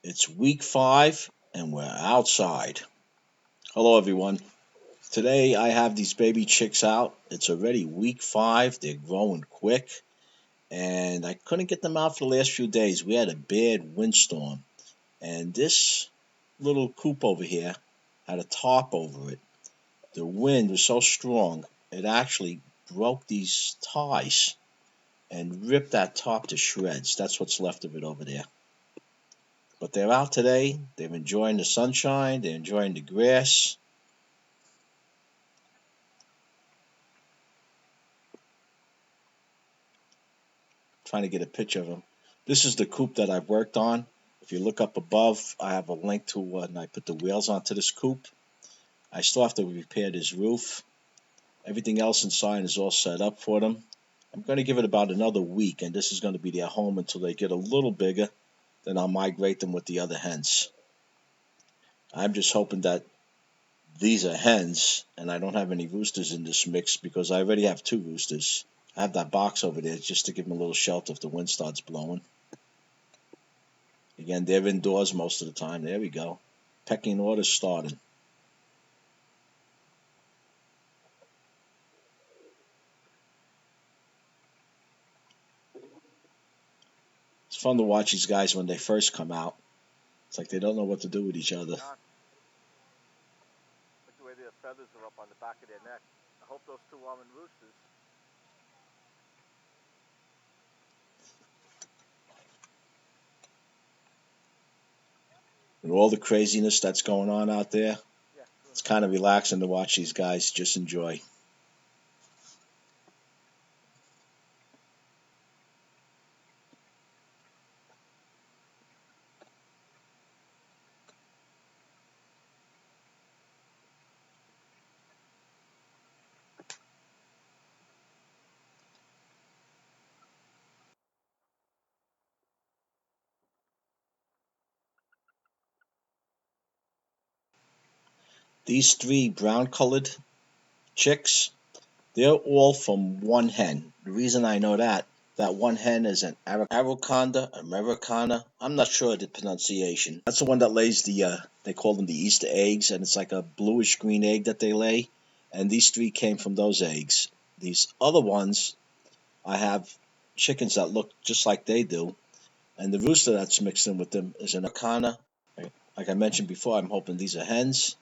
It's week 5 and we're outside. Hello everyone. Today I have these baby chicks out. It's already week 5. They're growing quick and I couldn't get them out for the last few days. We had a bad windstorm and this little coop over here had a tarp over it. The wind was so strong it actually broke these ties and ripped that tarp to shreds. That's what's left of it over there. But they're out today. They're enjoying the sunshine. They're enjoying the grass. Trying to get a picture of them. This is the coop that I've worked on. If you look up above, I have a link to when I put the wheels onto this coop. I still have to repair this roof. Everything else inside is all set up for them. I'm going to give it about another week, and this is going to be their home until they get a little bigger. Then I'll migrate them with the other hens. I'm just hoping that these are hens, and I don't have any roosters in this mix because I already have 2 roosters. I have that box over there just to give them a little shelter if the wind starts blowing. Again, they're indoors most of the time. There we go. Pecking order started. It's fun to watch these guys when they first come out. It's like they don't know what to do with each other. Look the way their feathers are up on the back of their neck. I hope those 2 almond roosters. And all the craziness that's going on out there, it's kind of relaxing to watch these guys just enjoy. These 3 brown-colored chicks, they're all from one hen. The reason I know that one hen is an Araucana, Americana. I'm not sure of the pronunciation. That's the one that lays they call them the Easter eggs, and it's like a bluish green egg that they lay. And these 3 came from those eggs. These other ones, I have chickens that look just like they do. And the rooster that's mixed in with them is an Araucana. Like I mentioned before, I'm hoping these are hens.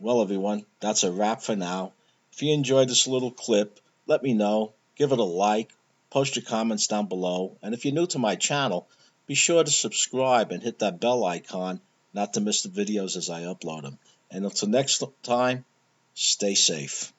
Well, everyone, that's a wrap for now. If you enjoyed this little clip, let me know. Give it a like. Post your comments down below. And if you're new to my channel, be sure to subscribe and hit that bell icon not to miss the videos as I upload them. And until next time, stay safe.